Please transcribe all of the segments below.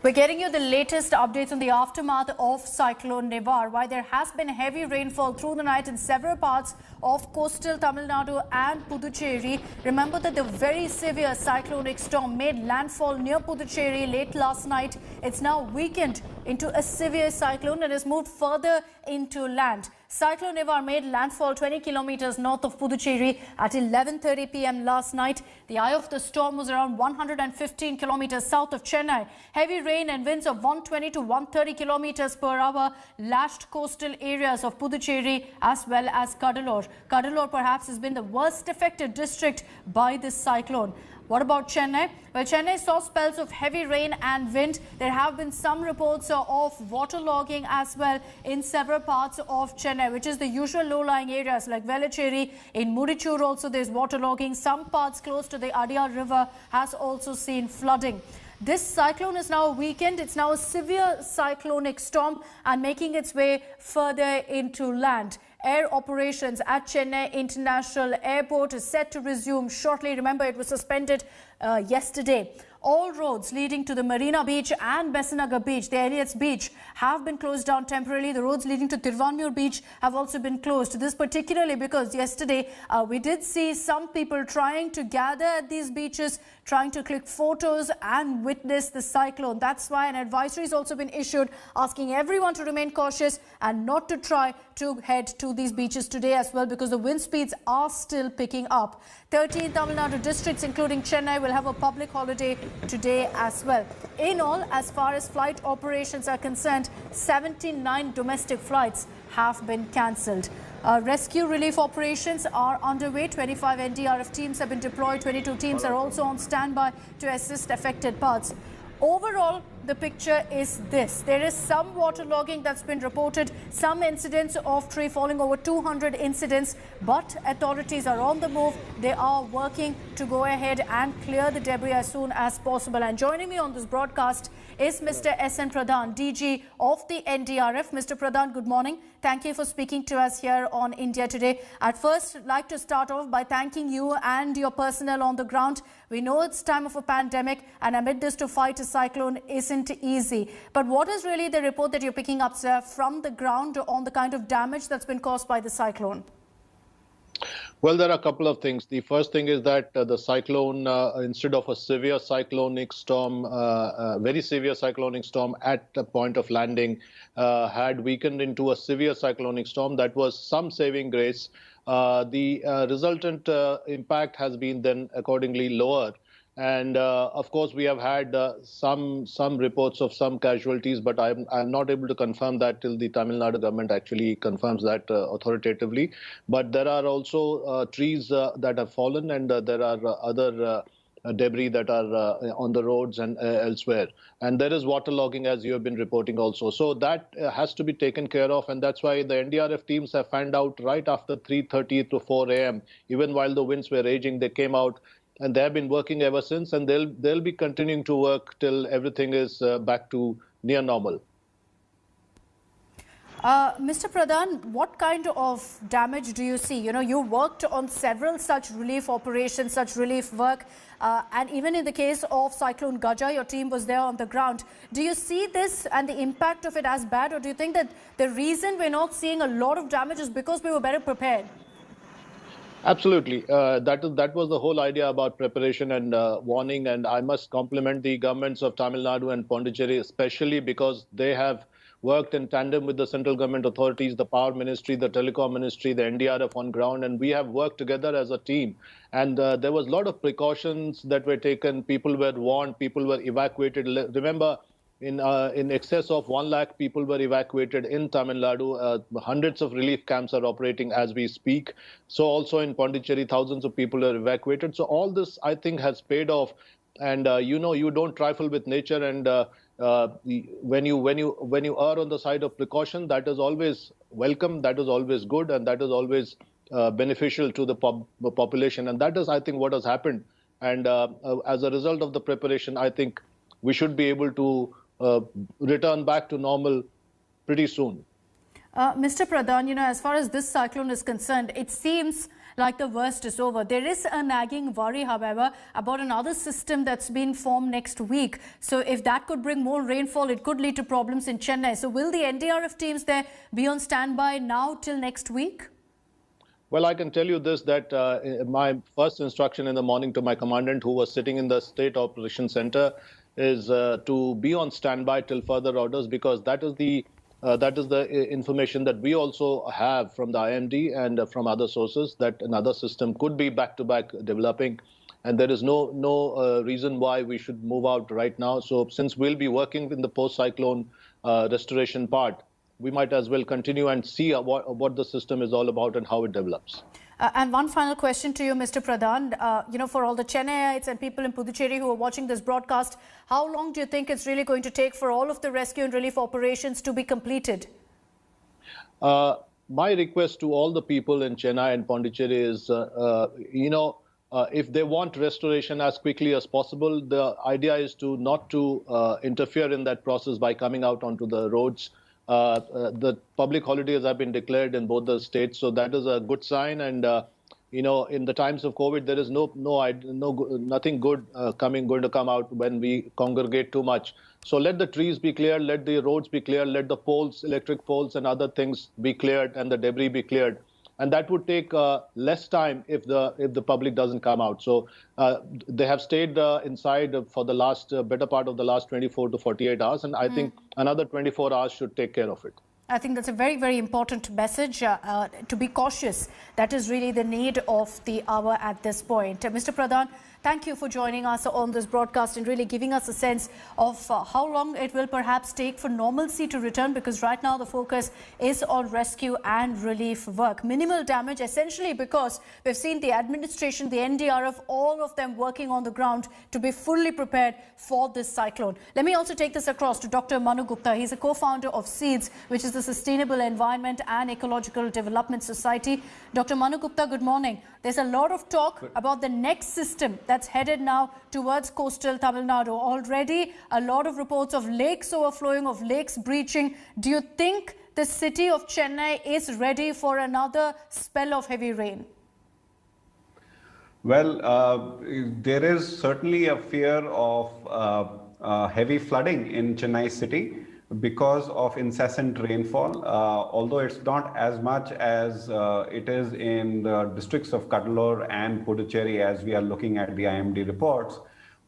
We're getting you the latest updates on the aftermath of Cyclone Nivar. While there has been heavy rainfall through the night in several parts of coastal Tamil Nadu and Puducherry, remember that the very severe cyclonic storm made landfall near Puducherry late last night. It's now weakened into a severe cyclone and has moved further into land. Cyclone Nivar made landfall 20 kilometers north of Puducherry at 11:30 p.m. last night. The eye of the storm was around 115 kilometers south of Chennai. Heavy rain and winds of 120 to 130 kilometers per hour lashed coastal areas of Puducherry as well as Cuddalore. Cuddalore perhaps has been the worst affected district by this cyclone. What about Chennai? Well, Chennai saw spells of heavy rain and wind. There have been some reports of waterlogging as well in several parts of Chennai, which is the usual low-lying areas like Velachery. In Murichur also there's waterlogging. Some parts close to the Adyar River has also seen flooding. This cyclone is now weakened. It's now a severe cyclonic storm and making its way further into land. Air operations at Chennai International Airport is set to resume shortly. Remember, it was suspended yesterday. All roads leading to the Marina Beach and Besanagar Beach, the Elliots Beach, have been closed down temporarily. The roads leading to Tirvanur Beach have also been closed. This particularly because yesterday we did see some people trying to gather at these beaches, trying to click photos and witness the cyclone. That's why an advisory has also been issued asking everyone to remain cautious and not to try to head to these beaches today as well, because the wind speeds are still picking up. 13 Tamil Nadu districts including Chennai will have a public holiday today as well. In all, as far as flight operations are concerned, 79 domestic flights have been cancelled. Rescue relief operations are underway. 25 NDRF teams have been deployed. 22 teams are also on standby to assist affected parts. Overall, the picture is this. There is some waterlogging that's been reported, some incidents of tree falling, over 200 incidents, but authorities are on the move. They are working to go ahead and clear the debris as soon as possible. And joining me on this broadcast is Mr. S.N. Pradhan, DG of the NDRF. Mr. Pradhan, good morning. Thank you for speaking to us here on India Today. At first, I'd like to start off by thanking you and your personnel on the ground. We know it's time of a pandemic, and amid this, to fight a cyclone isn't easy. But what is really the report that you're picking up, sir, from the ground on the kind of damage that's been caused by the cyclone? Well, there are a couple of things. The first thing is that the cyclone, instead of a severe cyclonic storm, very severe cyclonic storm at the point of landing, had weakened into a severe cyclonic storm. That was some saving grace. The resultant impact has been then accordingly lower. And of course, we have had some reports of some casualties, but I'm not able to confirm that till the Tamil Nadu government actually confirms that authoritatively. But there are also trees that have fallen, and there are other debris that are on the roads and elsewhere. And there is waterlogging, as you have been reporting also. So that has to be taken care of, and that's why the NDRF teams have fanned out right after 3:30 to 4 a.m. Even while the winds were raging, they came out. And they have been working ever since, and they'll be continuing to work till everything is back to near normal. Mr. Pradhan, what kind of damage do you see? You know, you worked on several such relief operations, such relief work, and even in the case of Cyclone Gaja, your team was there on the ground. Do you see this and the impact of it as bad, or do you think that the reason we're not seeing a lot of damage is because we were better prepared? Absolutely. That was the whole idea about preparation and warning. And I must compliment the governments of Tamil Nadu and Pondicherry, especially because they have worked in tandem with the central government authorities, the Power Ministry, the Telecom Ministry, the NDRF on ground. And we have worked together as a team. And there was a lot of precautions that were taken. People were warned. People were evacuated. Remember, in excess of 1 lakh people were evacuated in Tamil Nadu. Hundreds of relief camps are operating as we speak. So also in Pondicherry, thousands of people are evacuated. So all this, I think, has paid off. And you don't trifle with nature. And when you err on the side of precaution, that is always welcome. That is always good, and that is always beneficial to the population. And that is, I think, what has happened. And as a result of the preparation, I think we should be able to return back to normal pretty soon. Mr. Pradhan, as far as this cyclone is concerned, it seems like the worst is over. There is a nagging worry, however, about another system that's been formed next week. So if that could bring more rainfall, it could lead to problems in Chennai. So will the NDRF teams there be on standby now till next week? Well, I can tell you this, that my first instruction in the morning to my commandant, who was sitting in the State Operations Center, is to be on standby till further orders, because that is the information that we also have from the IMD and from other sources, that another system could be back-to-back developing, and there is no reason why we should move out right now. So since we'll be working in the post-cyclone restoration part, we might as well continue and see what the system is all about and how it develops. And one final question to you, Mr. Pradhan. For all the Chennaiites and people in Puducherry who are watching this broadcast, how long do you think it's really going to take for all of the rescue and relief operations to be completed? My request to all the people in Chennai and Pondicherry is, if they want restoration as quickly as possible, the idea is not to interfere in that process by coming out onto the roads. The public holidays have been declared in both the states, so that is a good sign. And in the times of COVID, there is nothing good going to come out when we congregate too much. So let the trees be cleared, let the roads be cleared, let the poles, electric poles, and other things be cleared, and the debris be cleared. And that would take less time if the public doesn't come out. So they have stayed inside for the better part of the last 24 to 48 hours. And I think another 24 hours should take care of it. I think that's a very, very important message, to be cautious. That is really the need of the hour at this point. Mr. Pradhan, thank you for joining us on this broadcast and really giving us a sense of how long it will perhaps take for normalcy to return, because right now the focus is on rescue and relief work. Minimal damage, essentially because we've seen the administration, the NDRF, all of them working on the ground to be fully prepared for this cyclone. Let me also take this across to Dr. Manu Gupta. He's a co-founder of SEEDS, which is the Sustainable Environment and Ecological Development Society. Dr. Manu Gupta, good morning. There's a lot of talk about the next system that's headed now towards coastal Tamil Nadu. Already a lot of reports of lakes overflowing, of lakes breaching. Do you think the city of Chennai is ready for another spell of heavy rain? Well, there is certainly a fear of heavy flooding in Chennai city because of incessant rainfall, although it's not as much as it is in the districts of Cuddalore and Puducherry as we are looking at the IMD reports.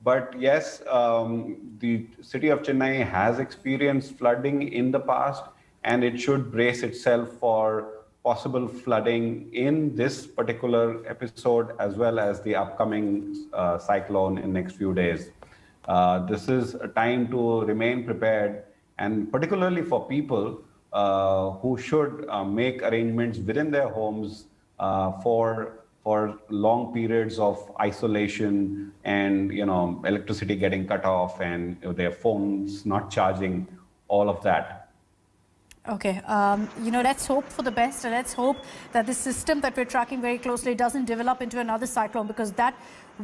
But yes, the city of Chennai has experienced flooding in the past, and it should brace itself for possible flooding in this particular episode as well as the upcoming cyclone in next few days. This is a time to remain prepared, and particularly for people who should make arrangements within their homes for long periods of isolation and electricity getting cut off and their phones not charging, all of that. Okay, let's hope for the best, and let's hope that the system that we're tracking very closely doesn't develop into another cyclone, because that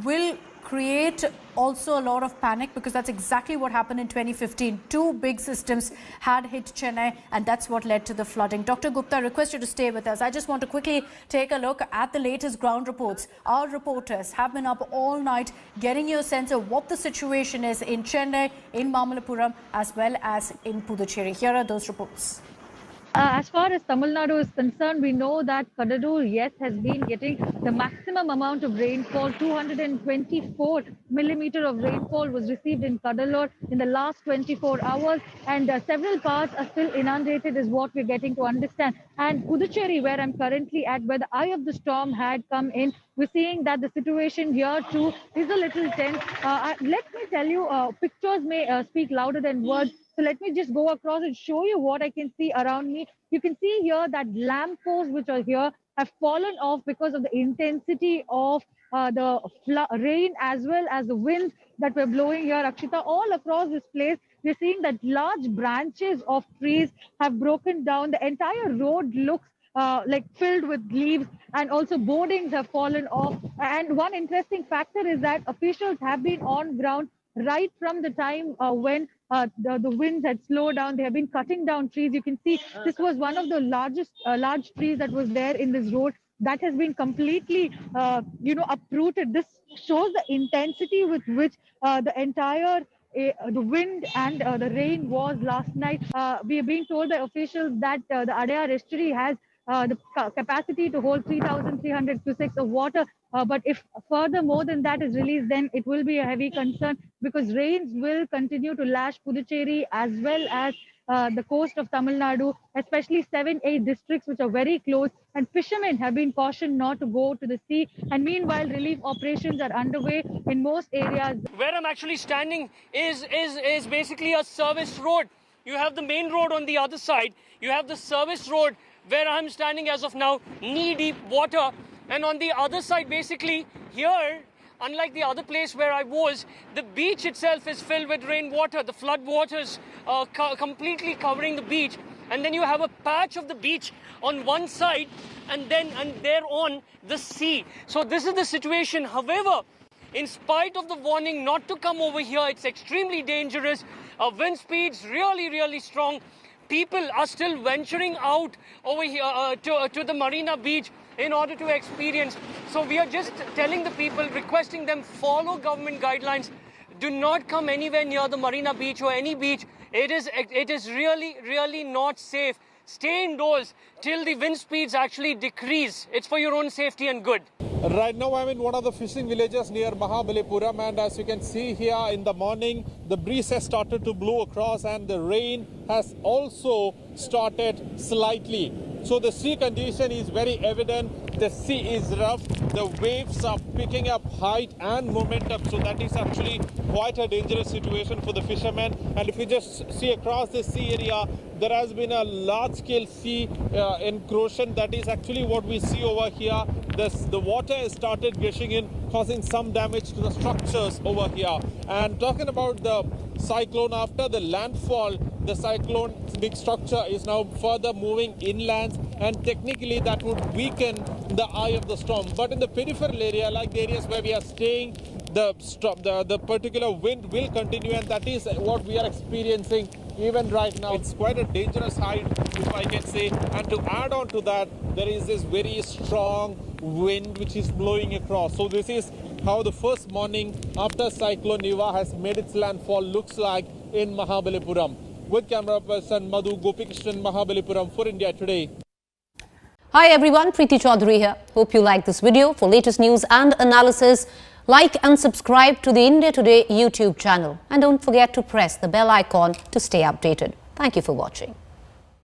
will create also a lot of panic, because that's exactly what happened in 2015. Two big systems had hit Chennai, and that's what led to the flooding. Dr. Gupta, I request you to stay with us. I just want to quickly take a look at the latest ground reports. Our reporters have been up all night getting you a sense of what the situation is in Chennai, in Mamallapuram, as well as in Puducherry. Here are those reports. As far as Tamil Nadu is concerned, we know that Cuddalore, yes, has been getting the maximum amount of rainfall. 224 millimeter of rainfall was received in Cuddalore in the last 24 hours, and several parts are still inundated is what we're getting to understand. And Puducherry, where I'm currently at, where the eye of the storm had come in, we're seeing that the situation here too is a little tense. Let me tell you, pictures may speak louder than words. So let me just go across and show you what I can see around me. You can see here that lampposts which are here have fallen off because of the intensity of the rain as well as the winds that were blowing here, Akshita. All across this place, we're seeing that large branches of trees have broken down. The entire road looks like filled with leaves, and also boardings have fallen off. And one interesting factor is that officials have been on ground right from the time when the winds had slowed down. They have been cutting down trees. You can see this was one of the large trees that was there in this road. that has been completely, uprooted. This shows the intensity with which the entire the wind and the rain was last night. We are being told by officials that the Adyar estuary has the capacity to hold 3,300 cusecs of water. But if further more than that is released, then it will be a heavy concern, because rains will continue to lash Puducherry as well as the coast of Tamil Nadu, especially 7-8 districts which are very close. And fishermen have been cautioned not to go to the sea. And meanwhile, relief operations are underway in most areas. Where I'm actually standing is basically a service road. You have the main road on the other side. You have the service road where I'm standing as of now, knee-deep water. And on the other side, basically, here, unlike the other place where I was, the beach itself is filled with rainwater. The flood waters are completely covering the beach. And then you have a patch of the beach on one side, and there on the sea. So this is the situation. However, in spite of the warning not to come over here, it's extremely dangerous. Wind speeds really, really strong. People are still venturing out over here to the Marina Beach in order to experience. So we are just telling the people, requesting them, follow government guidelines. Do not come anywhere near the Marina Beach or any beach. It is really, really not safe. Stay indoors till the wind speeds actually decrease. It's for your own safety and good. Right now I'm in one of the fishing villages near Mahabalipuram, and as you can see here in the morning, the breeze has started to blow across and the rain has also started slightly. So the sea condition is very evident. The sea is rough. The waves are picking up height and momentum. So that is actually quite a dangerous situation for the fishermen. And if you just see across the sea area, there has been a large-scale sea encroachment. That is actually what we see over here. The water has started gushing in, causing some damage to the structures over here. And talking about the cyclone, after the landfall, the cyclone big structure is now further moving inland, and technically that would weaken the eye of the storm. But in the peripheral area, like the areas where we are staying, the particular wind will continue, and that is what we are experiencing even right now. It's quite a dangerous height, if I can say. And to add on to that, there is this very strong wind which is blowing across. So this is how the first morning after Cyclone Niva has made its landfall looks like in Mahabalipuram. With camera person Madhu Gopikrishnan, Mahabalipuram for India Today. Hi everyone, Preeti Chaudhary here. Hope you like this video. For latest news and analysis, like and subscribe to the India Today YouTube channel. And don't forget to press the bell icon to stay updated. Thank you for watching.